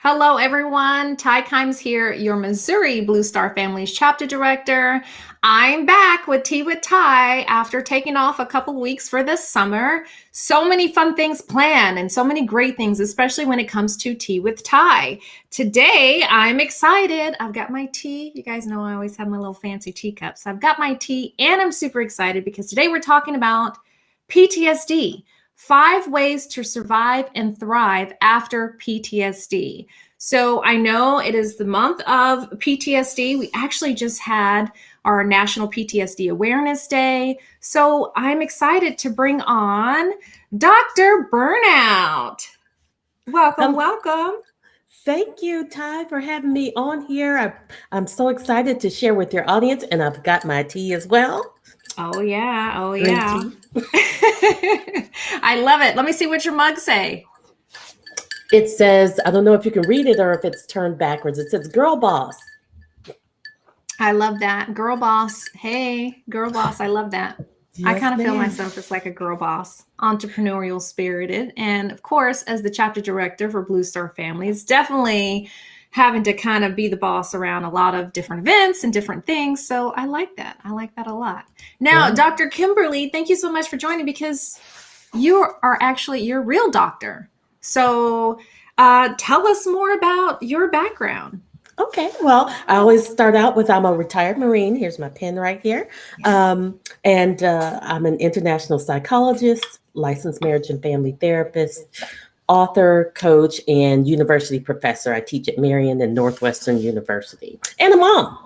Hello, everyone. Ty Kimes here, your Missouri Blue Star Families chapter director. I'm back with Tea with Ty after taking off a couple weeks for the summer. So many fun things planned and so many great things, especially when it comes to Tea with Ty. Today, I'm excited. I've got my tea. You guys know I always have my little fancy teacups. I've got my tea and I'm super excited because today we're talking about PTSD. 5 ways to survive and thrive after PTSD. So I know it is the month of PTSD. We actually just had our National PTSD Awareness Day. So I'm excited to bring on Dr. Burnout. Welcome, Um, welcome. Thank you, Ty, for having me on here. I'm so excited to share with your audience, and I've got my tea as well. Oh, yeah. Oh, Green yeah. tea. I love it. Let me see what your mug say. It says, I don't know if you can read it or if it's turned backwards. It says, Girl Boss. I love that. Girl boss. Hey, girl boss. I love that. I Yes, kind of feel ma'am. myself as like a girl boss, entrepreneurial spirited. And of course, as the chapter director for Blue Star Families, definitely having to kind of be the boss around a lot of different events and different things. So I like that. I like that a lot. Now, Yeah. Dr. Kimberly, thank you so much for joining because you're a real doctor. So tell us more about your background. Okay, well, I always start out with I'm a retired Marine. Here's my pen right here. And I'm an international psychologist, licensed marriage and family therapist, author, coach, and university professor. I teach at Marion and Northwestern University, and a mom.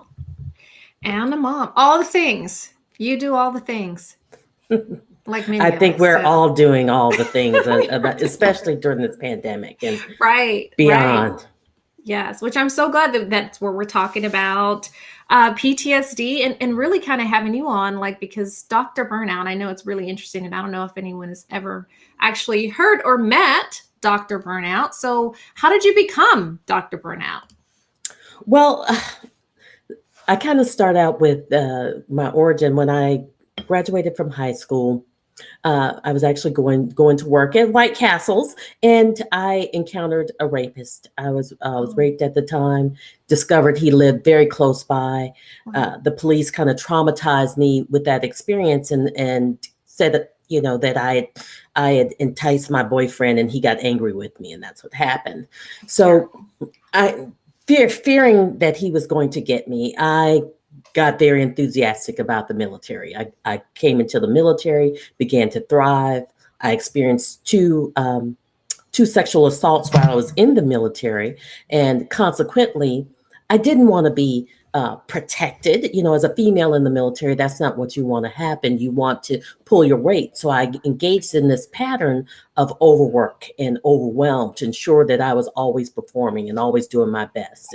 And a mom. All the things. You do all the things, like I many of think us. we're So, all doing all the things, especially during this pandemic and right, right. beyond. Yes, which I'm so glad that that's where we're talking about PTSD and really kind of having you on, like, because Dr. Burnout, I know it's really interesting, and I don't know if anyone has ever actually heard or met Dr. Burnout. So, how did you become Dr. Burnout? Well, I kind of start out with my origin when I graduated from high school. I was actually going to work at White Castles, and I encountered a rapist. I was Oh, raped at the time. Discovered he lived very close by. wow. The police kind of traumatized me with that experience, and said that that I had enticed my boyfriend, and he got angry with me, and that's what happened. So Terrible. I fearing that he was going to get me, I got very enthusiastic about the military. I came into the military, began to thrive. I experienced two sexual assaults while I was in the military, and consequently, I didn't want to be protected. As a female in the military, that's not what you want to happen. You want to pull your weight. So I engaged in this pattern of overwork and overwhelm to ensure that I was always performing and always doing my best,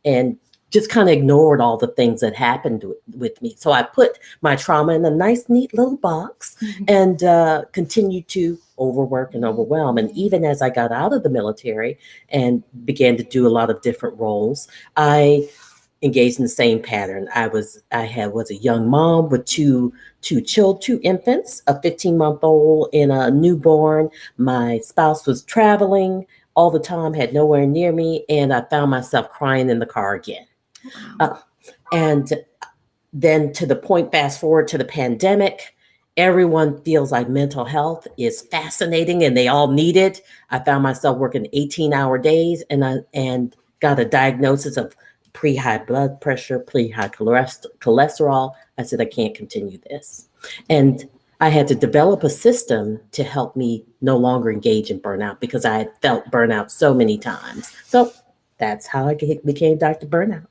and just kind of ignored all the things that happened with me. So I put my trauma in a nice, neat little box and continued to overwork and overwhelm. And even as I got out of the military and began to do a lot of different roles, I engaged in the same pattern. I was a young mom with two infants, a 15-month-old and a newborn. My spouse was traveling all the time, had nowhere near me, and I found myself crying in the car again. Wow. Uh, and then to the point, fast forward to the pandemic, everyone feels like mental health is fascinating and they all need it. I found myself working 18-hour days, and got a diagnosis of pre-high blood pressure, pre-high cholesterol. I said, I can't continue this. And I had to develop a system to help me no longer engage in burnout because I had felt burnout so many times. So that's how I became Dr. Burnout.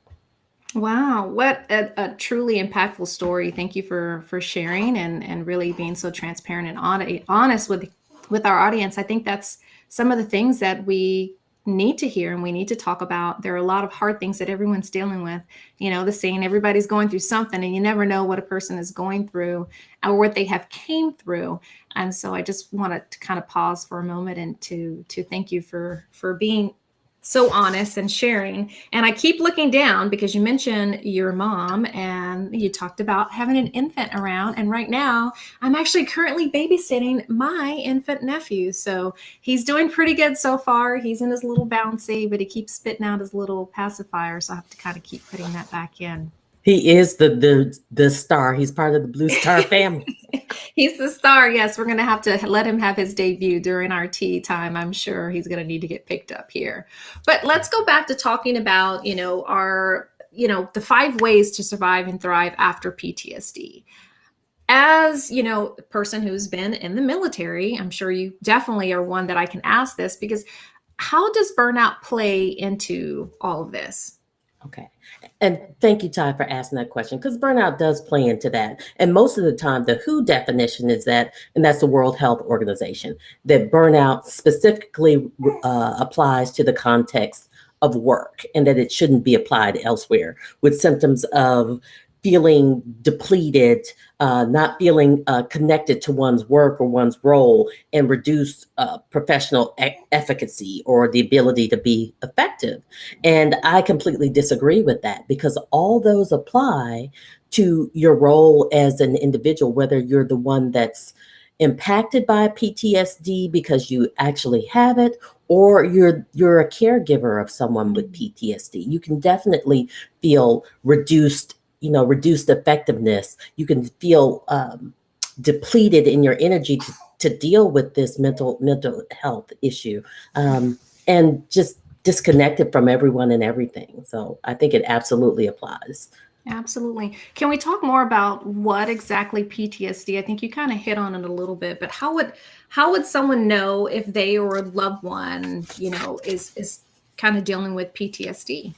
Wow, what a truly impactful story. Thank you for sharing and really being so transparent and honest with our audience. I think that's some of the things that we need to hear and we need to talk about. There are a lot of hard things that everyone's dealing with. The saying everybody's going through something and you never know what a person is going through or what they have came through. And so I just wanted to kind of pause for a moment and to thank you for being so honest and sharing. And I keep looking down because you mentioned your mom and you talked about having an infant around. And right now, I'm actually currently babysitting my infant nephew. So he's doing pretty good so far. He's in his little bouncy, but he keeps spitting out his little pacifier. So I have to kind of keep putting that back in. He is the star. He's part of the Blue Star family. He's the star. Yes, we're going to have to let him have his debut during our tea time. I'm sure he's going to need to get picked up here. But let's go back to talking about, our, the 5 ways to survive and thrive after PTSD. As, a person who's been in the military, I'm sure you definitely are one that I can ask this because how does burnout play into all of this? Okay. And thank you, Ty, for asking that question, because burnout does play into that. And most of the time, the WHO definition is that, and that's the World Health Organization, that burnout specifically applies to the context of work and that it shouldn't be applied elsewhere, with symptoms of feeling depleted, not feeling connected to one's work or one's role, and reduced professional efficacy or the ability to be effective. And I completely disagree with that, because all those apply to your role as an individual, whether you're the one that's impacted by PTSD because you actually have it, or you're a caregiver of someone with PTSD. You can definitely feel reduced effectiveness. You can feel depleted in your energy to deal with this mental health issue, and just disconnected from everyone and everything. So I think it absolutely applies. Absolutely. Can we talk more about what exactly PTSD? I think you kind of hit on it a little bit, but how would someone know if they or a loved one, is kind of dealing with PTSD?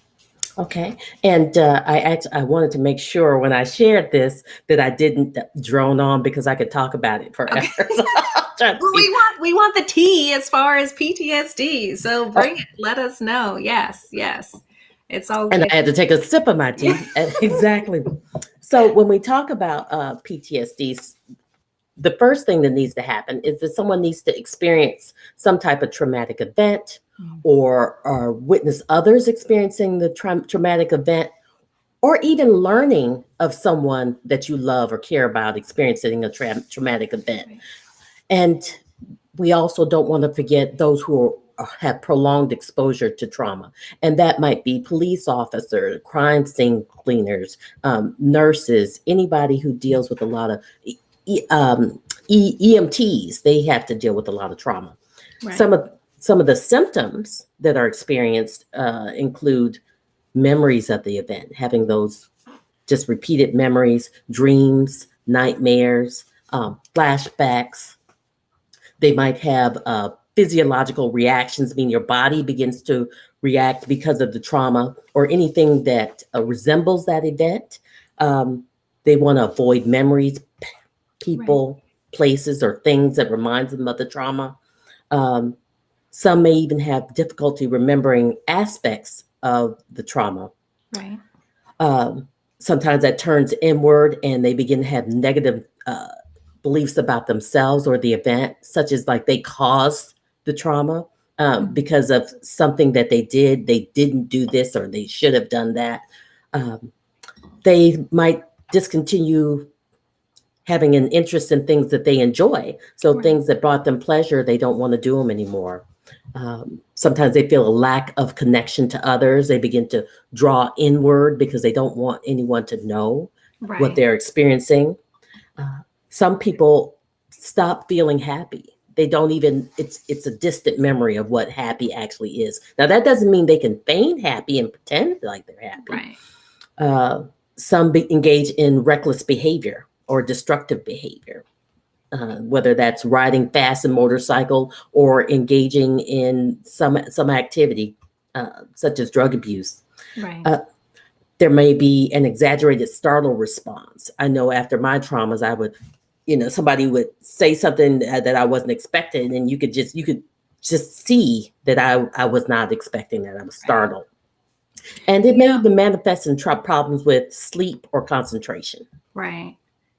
Okay. And I wanted to make sure when I shared this that I didn't drone on, because I could talk about it forever. Okay. So I'll try to Well, be. we want the tea as far as PTSD. So bring Oh, it. Let us know. Yes, yes. It's all and good. I had to take a sip of my tea. Exactly. So when we talk about PTSD, the first thing that needs to happen is that someone needs to experience some type of traumatic event, or witness others experiencing the traumatic event, or even learning of someone that you love or care about experiencing a traumatic event. Right. And we also don't want to forget those who have prolonged exposure to trauma. And that might be police officers, crime scene cleaners, nurses, anybody who deals with a lot of EMTs. They have to deal with a lot of trauma. Right. Some of the symptoms that are experienced include memories of the event, having those just repeated memories, dreams, nightmares, flashbacks. They might have physiological reactions, meaning your body begins to react because of the trauma or anything that resembles that event. They want to avoid memories, people, places, or things that reminds them of the trauma. Um, some may even have difficulty remembering aspects of the trauma. Right. Um, Sometimes that turns inward and they begin to have negative beliefs about themselves or the event, such as like they caused the trauma because of something that they did. They didn't do this, or they should have done that. Um, they might discontinue having an interest in things that they enjoy. So Right. things that brought them pleasure, they don't want to do them anymore. Sometimes they feel a lack of connection to others. They begin to draw inward because they don't want anyone to know what Right. they're experiencing. Some people stop feeling happy. They don't even, it's a distant memory of what happy actually is. Now, that doesn't mean they can feign happy and pretend like they're happy. Right. Some engage in reckless behavior or destructive behavior, whether that's riding fast in motorcycle or engaging in some activity, such as drug abuse. Right. There may be an exaggerated startle response. I know after my traumas, I would, somebody would say something that I wasn't expecting, and you could just see that I was not expecting that. I was startled. And it may Yeah. even manifest in problems with sleep or concentration. Right.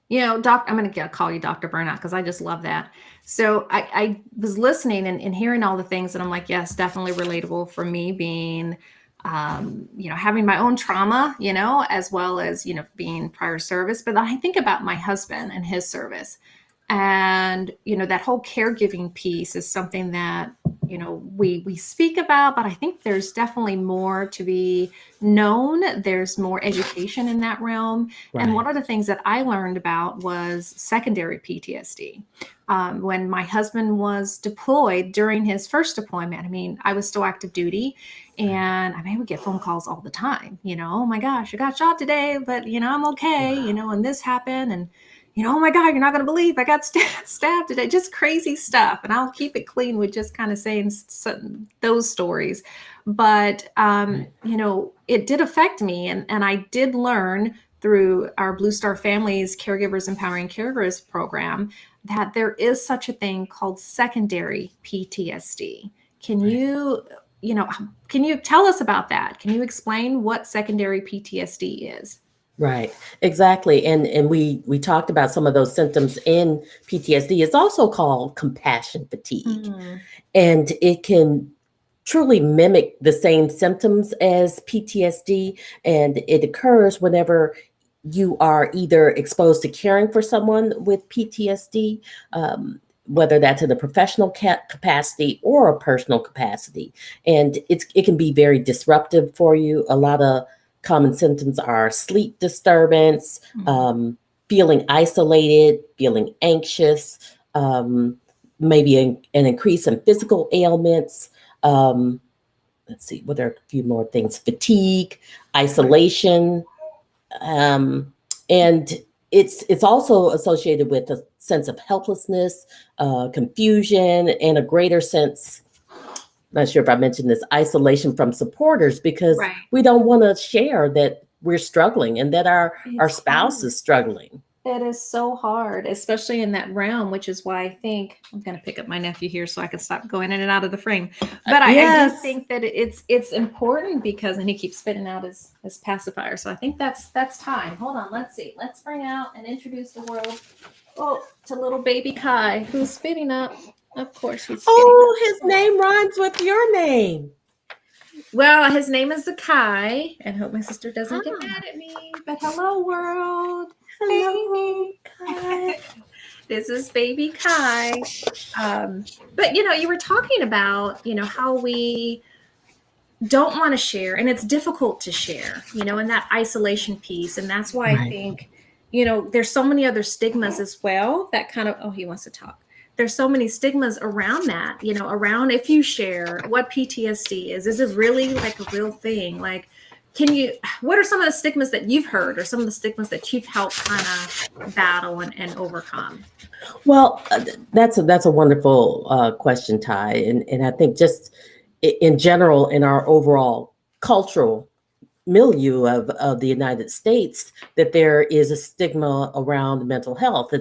I'm going to call you Dr. Burnout because I just love that. So I was listening and hearing all the things, and I'm like, yes, definitely relatable for me being, having my own trauma, as well as, being prior service. But I think about my husband and his service. And, that whole caregiving piece is something that, we speak about, but I think there's definitely more to be known. There's more education in that realm. And Right. one of the things that I learned about was secondary PTSD. When my husband was deployed during his first deployment, I mean, I was still active duty, and I mean, I would get phone calls all the time, oh my gosh, I got shot today, but, I'm okay, Wow. and this happened. And, oh my God, you're not going to believe I got stabbed today. Just crazy stuff. And I'll keep it clean with just kind of saying those stories. But, Right. it did affect me. And I did learn through our Blue Star Families Caregivers Empowering Caregivers program that there is such a thing called secondary PTSD. Can Right. you, can you tell us about that? Can you explain what secondary PTSD is? Right, exactly. And we talked about some of those symptoms in PTSD. It's also called compassion fatigue. Mm, And it can truly mimic the same symptoms as PTSD. And it occurs whenever you are either exposed to caring for someone with PTSD, whether that's in a professional capacity or a personal capacity. And it can be very disruptive for you. A lot of common symptoms are sleep disturbance, mm, feeling isolated, feeling anxious, maybe an increase in physical ailments. Um, let's see, what are a few more things? Fatigue, right. isolation, and it's also associated with a sense of helplessness, confusion, and a greater sense. Not sure if I mentioned this, isolation from supporters, because Right. we don't want to share that we're struggling and that our It's spouse hard. is struggling. It is so hard, especially in that realm, which is why I think I'm going to pick up my nephew here so I can stop going in and out of the frame. But I do Yes. think that it's important because, and he keeps spitting out his pacifier. So I think that's time. Hold on, let's see. Let's bring out and introduce the world, to little baby Kai, who's spitting up. Of course, he's spitting Oh, his up. name rhymes with your name. Well, his name is Zakai, and hope my sister doesn't get Ah, mad at me. But hello, world, hello, baby. Kai. This is baby Kai. But you were talking about how we don't want to share, and it's difficult to share. And that isolation piece, and that's why I Right. think there's so many other stigmas as well that kind of, oh, he wants to talk. There's so many stigmas around that, around if you share what PTSD is. Is it really like a real thing? Like, what are some of the stigmas that you've heard, or some of the stigmas that you've helped kind of battle and overcome? Well, that's a wonderful question, Ty, and I think just in general in our overall cultural milieu of the United States, that there is a stigma around mental health.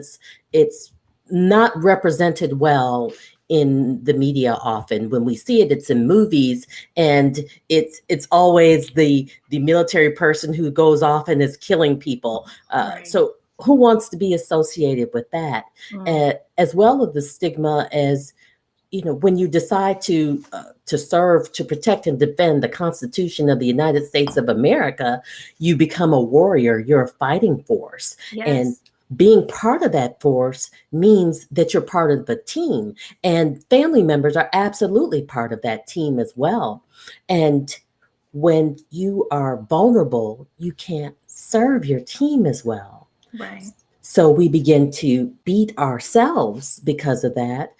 It's not represented well in the media often. When we see it, it's in movies, and it's always the military person who goes off and is killing people. Right. So who wants to be associated with that? Mm, As well as the stigma as when you decide to serve, to protect and defend the Constitution of the United States of America, you become a warrior. You're a fighting force, and yes. being part of that force means that you're part of the team, and family members are absolutely part of that team as well. And when you are vulnerable, you can't serve your team as well. Right. So we begin to beat ourselves because of that,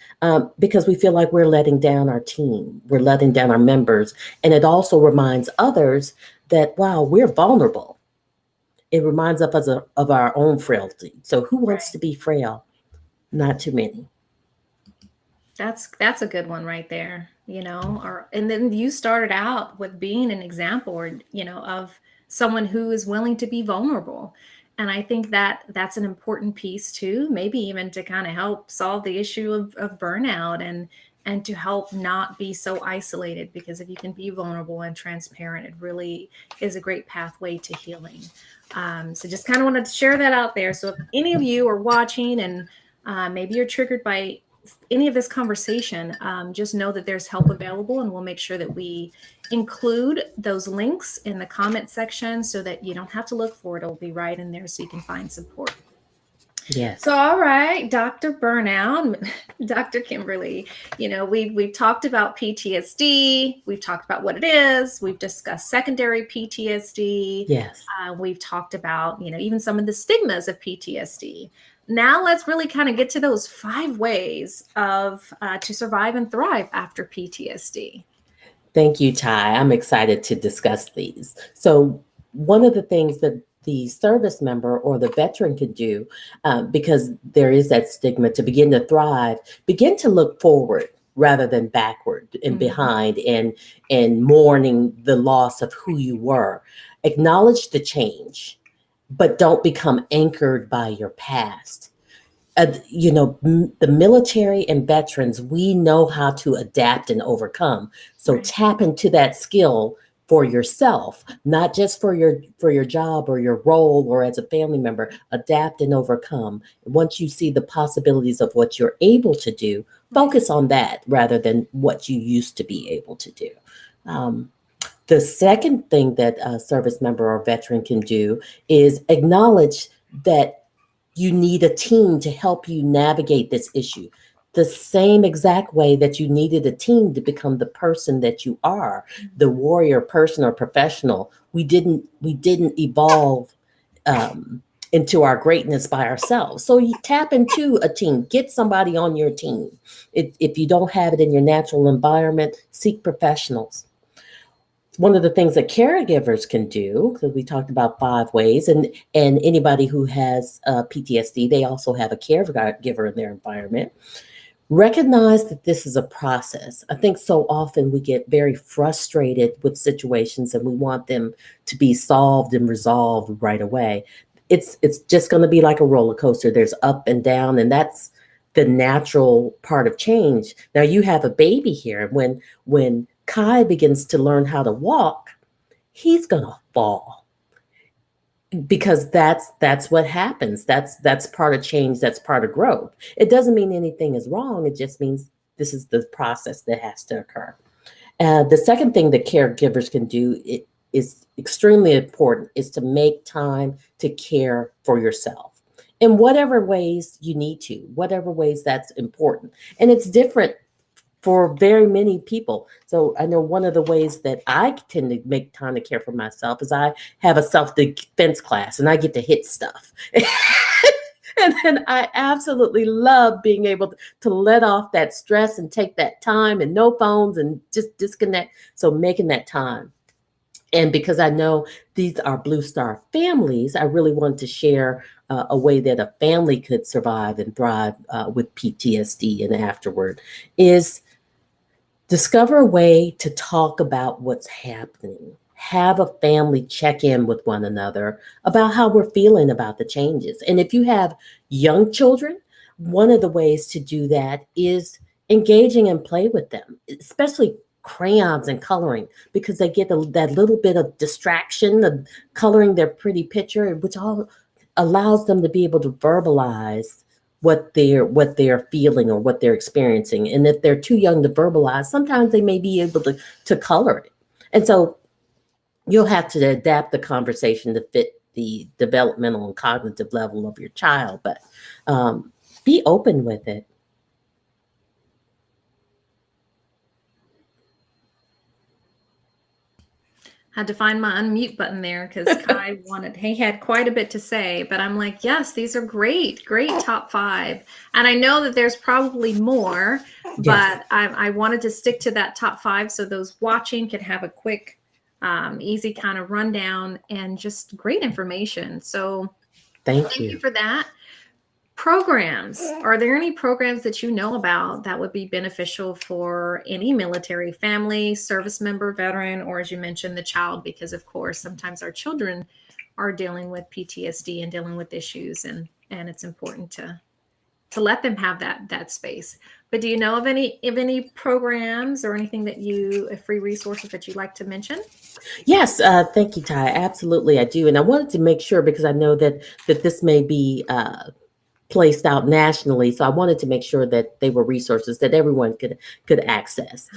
because we feel like we're letting down our team, we're letting down our members. And it also reminds others that, wow, we're vulnerable. It reminds us of our own frailty. So who wants Right. to be frail? Not too many. That's a good one right there, or and then you started out with being an example, or of someone who is willing to be vulnerable. And I think that that's an important piece too, maybe even to kind of help solve the issue of burnout and to help not be so isolated, because if you can be vulnerable and transparent, it really is a great pathway to healing. So just kind of wanted to share that out there. So if any of you are watching and maybe you're triggered by any of this conversation, just know that there's help available, and we'll make sure that we include those links in the comment section so that you don't have to look for it. It'll be right in there so you can find support. Yes. So, all right, Dr. Burnout, Dr. Kimberly, we've talked about PTSD. We've talked about what it is. We've discussed secondary PTSD. Yes. We've talked about, even some of the stigmas of PTSD. Now let's really kind of get to those 5 ways of to survive and thrive after PTSD. Thank you, Ty. I'm excited to discuss these. So, one of the things that the service member or the veteran could do, because there is that stigma, to begin to thrive, begin to look forward rather than backward and behind, and mourning the loss of who you were. Acknowledge the change, but don't become anchored by your past. The military and veterans, we know how to adapt and overcome. So Right. tap into that skill for yourself, not just for your job or your role or as a family member. Adapt and overcome. Once you see the possibilities of what you're able to do, focus on that rather than what you used to be able to do. The second thing that a service member or veteran can do is acknowledge that you need a team to help you navigate this issue. The same exact way that you needed a team to become the person that you are, the warrior person or professional. We didn't evolve into our greatness by ourselves. So you tap into a team, get somebody on your team. If you don't have it in your natural environment, seek professionals. One of the things that caregivers can do, because we talked about 5 ways, and anybody who has PTSD, they also have a caregiver in their environment. Recognize that this is a process. I think so often we get very frustrated with situations and we want them to be solved and resolved right away. It's just going to be like a roller coaster. There's up and down, and that's the natural part of change. Now you have a baby here. When Kai begins to learn how to walk, he's gonna fall, because that's what happens. That's part of change. That's part of growth. It doesn't mean anything is wrong. It just means this is the process that has to occur. The second thing that caregivers can do is extremely important, is to make time to care for yourself in whatever ways you need to, whatever ways that's important. And it's different for very many people. So I know one of the ways that I tend to make time to care for myself is I have a self-defense class and I get to hit stuff. And then I absolutely love being able to let off that stress and take that time, and no phones, and just disconnect. So making that time. And because I know these are Blue Star families, I really want to share a way that a family could survive and thrive with PTSD and afterward, is discover a way to talk about what's happening. Have a family check in with one another about how we're feeling about the changes. And if you have young children, one of the ways to do that is engaging and play with them, especially crayons and coloring, because they get that little bit of distraction of coloring their pretty picture, which all allows them to be able to verbalize what they're feeling or what they're experiencing. And if they're too young to verbalize, sometimes they may be able to color it. And so you'll have to adapt the conversation to fit the developmental and cognitive level of your child, but be open with it. Had to find my unmute button there because Kai he had quite a bit to say, but I'm like, yes, these are great top 5. And I know that there's probably more, Yes. but I wanted to stick to that top 5 so those watching can have a quick, easy kind of rundown and just great information. So Thank thank you you. for that. Programs. Are there any programs that you know about that would be beneficial for any military family, service member, veteran, or as you mentioned, the child? Because of course, sometimes our children are dealing with PTSD and dealing with issues, and it's important to to let them have that space. But do you know of any programs or anything that free resources that you'd like to mention? Yes, thank you, Ty. Absolutely, I do, and I wanted to make sure because I know that this may be placed out nationally, so I wanted to make sure that they were resources that everyone could access.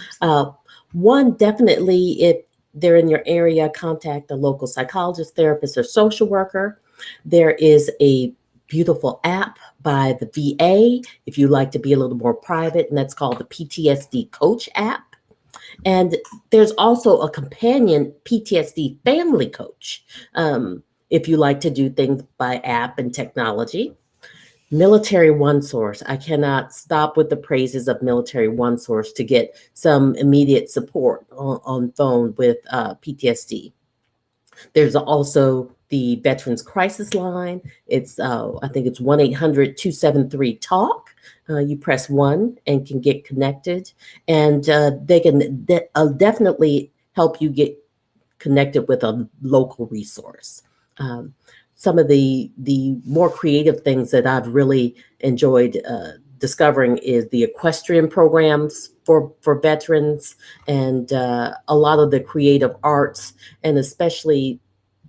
One, definitely, if they're in your area, contact a local psychologist, therapist, or social worker. There is a beautiful app by the VA if you like to be a little more private, and that's called the PTSD Coach app. And there's also a companion PTSD family coach if you like to do things by app and technology. Military One Source. I cannot stop with the praises of Military One Source to get some immediate support on phone with PTSD. There's also the Veterans Crisis Line. It's I think it's 1-800-273-TALK. You press 1 and can get connected, and they can definitely help you get connected with a local resource. Some of the more creative things that I've really enjoyed discovering is the equestrian programs for veterans, and a lot of the creative arts, and especially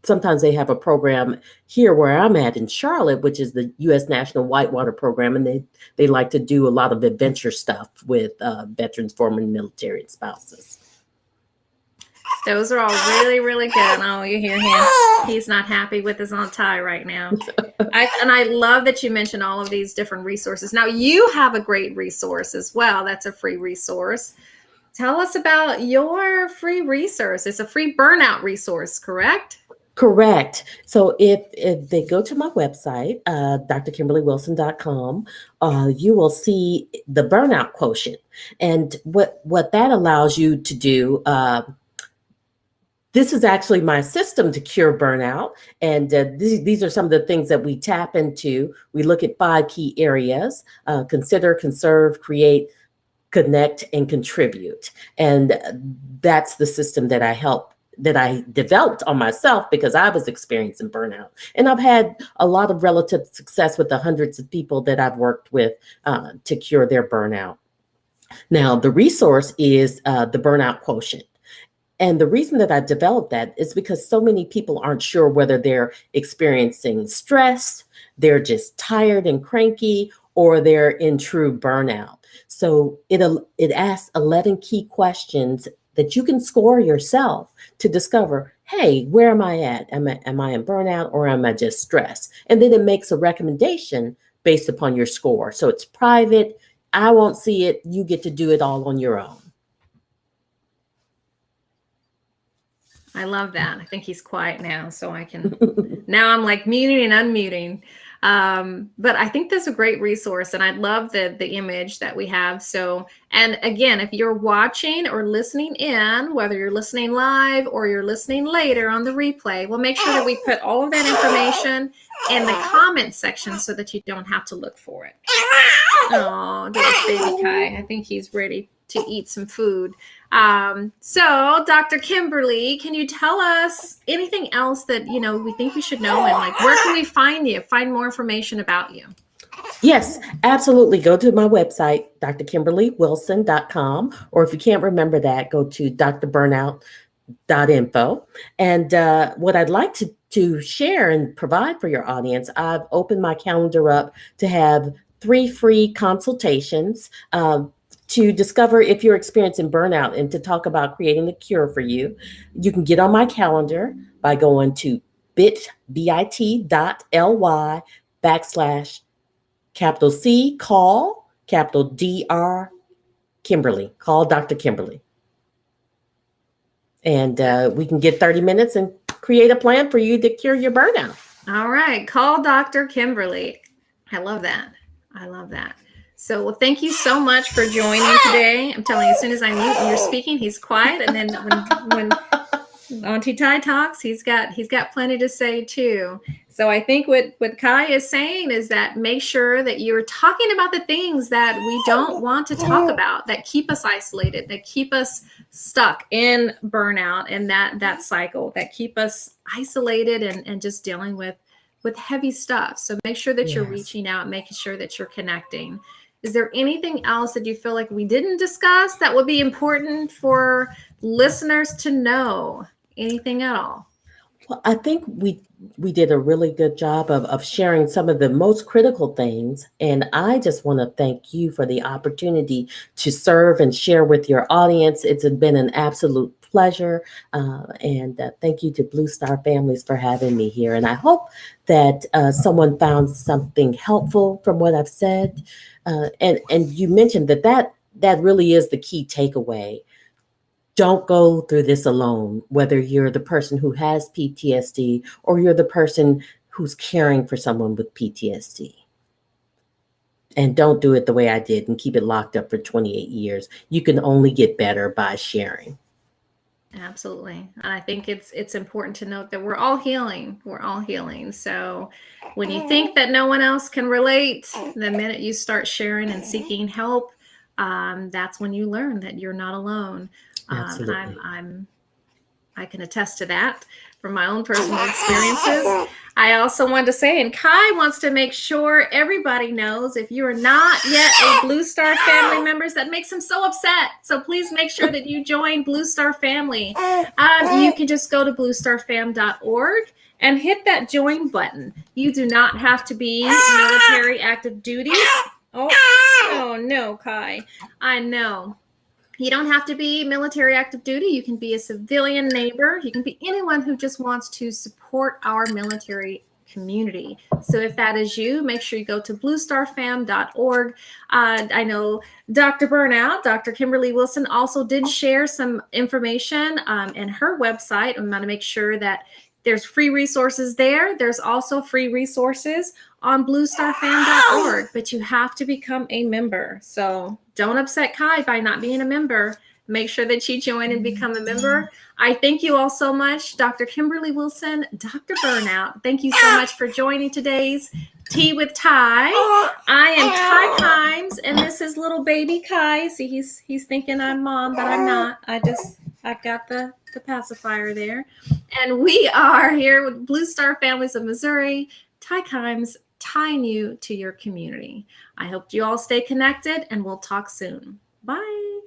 sometimes they have a program here where I'm at in Charlotte, which is the U.S. National Whitewater Program, and they like to do a lot of adventure stuff with veterans, former military, and spouses. Those are all really, really good. Oh, you hear him. He's not happy with his Aunt Ty right now. I love that you mentioned all of these different resources. Now, you have a great resource as well. That's a free resource. Tell us about your free resource. It's a free burnout resource, correct? Correct. So if they go to my website, drkimberlywilson.com, you will see the burnout quotient. And what that allows you to do, this is actually my system to cure burnout. And these are some of the things that we tap into. We look at 5 key areas: consider, conserve, create, connect, and contribute. And that's the system that I developed on myself because I was experiencing burnout. And I've had a lot of relative success with the hundreds of people that I've worked with to cure their burnout. Now, the resource is the burnout quotient. And the reason that I developed that is because so many people aren't sure whether they're experiencing stress, they're just tired and cranky, or they're in true burnout. So it asks 11 key questions that you can score yourself to discover, hey, where am I at? Am I in burnout, or am I just stressed? And then it makes a recommendation based upon your score. So it's private. I won't see it. You get to do it all on your own. I love that. I think he's quiet now, so I can, now I'm like muting and unmuting. But I think that's a great resource, and I love the image that we have. So, and again, if you're watching or listening in, whether you're listening live or you're listening later on the replay, we'll make sure that we put all of that information in the comment section so that you don't have to look for it. Oh, there's baby Kai. I think he's ready to eat some food. So Dr. Kimberly, can you tell us anything else that, we think we should know, and like, where can we find you, find more information about you? Yes, absolutely. Go to my website, drkimberlywilson.com, or if you can't remember that, go to drburnout.info. And what I'd like to share and provide for your audience, I've opened my calendar up to have 3 free consultations to discover if you're experiencing burnout and to talk about creating a cure for you. You can get on my calendar by going to bit.ly/C call Dr. Kimberly. Call Dr. Kimberly. And we can get 30 minutes and create a plan for you to cure your burnout. All right. Call Dr. Kimberly. I love that. I love that. So, well, thank you so much for joining today. I'm telling you, as soon as I mute and you're speaking, he's quiet. And then when Auntie Ty talks, he's got plenty to say too. So I think what Kai is saying is that make sure that you're talking about the things that we don't want to talk about, that keep us isolated, that keep us stuck in burnout and that cycle, that keep us isolated and just dealing with with heavy stuff. So make sure that you're Yes. reaching out, making sure that you're connecting. Is there anything else that you feel like we didn't discuss that would be important for listeners to know? Anything at all? Well, I think we did a really good job of sharing some of the most critical things. And I just want to thank you for the opportunity to serve and share with your audience. It's been an absolute pleasure. And thank you to Blue Star Families for having me here. And I hope that someone found something helpful from what I've said. And you mentioned that really is the key takeaway. Don't go through this alone, whether you're the person who has PTSD or you're the person who's caring for someone with PTSD. And don't do it the way I did and keep it locked up for 28 years. You can only get better by sharing. Absolutely. And I think it's important to note that we're all healing. We're all healing. So when you think that no one else can relate, the minute you start sharing and seeking help, that's when you learn that you're not alone. Absolutely. I can attest to that from my own personal experiences. I also wanted to say, and Kai wants to make sure everybody knows, if you are not yet a Blue Star family members, that makes him so upset. So please make sure that you join Blue Star family. You can just go to bluestarfam.org and hit that join button. You do not have to be military active duty. Oh no, Kai. I know. You don't have to be military active duty. You can be a civilian neighbor. You can be anyone who just wants to support our military community. So if that is you, make sure you go to bluestarfam.org. I know Dr. Burnout, Dr. Kimberly Wilson, also did share some information in her website. I'm going to make sure that there's free resources there. There's also free resources on bluestarfam.org, but you have to become a member. So don't upset Kai by not being a member. Make sure that you join and become a member. I thank you all so much, Dr. Kimberly Wilson, Dr. Burnout. Thank you so much for joining today's Tea with Ty. I am Ty Kimes, and this is little baby Kai. See, he's thinking I'm mom, but I'm not. I've got the pacifier there. And we are here with Blue Star Families of Missouri, Ty Kimes, tying you to your community. I hope you all stay connected, and we'll talk soon. Bye.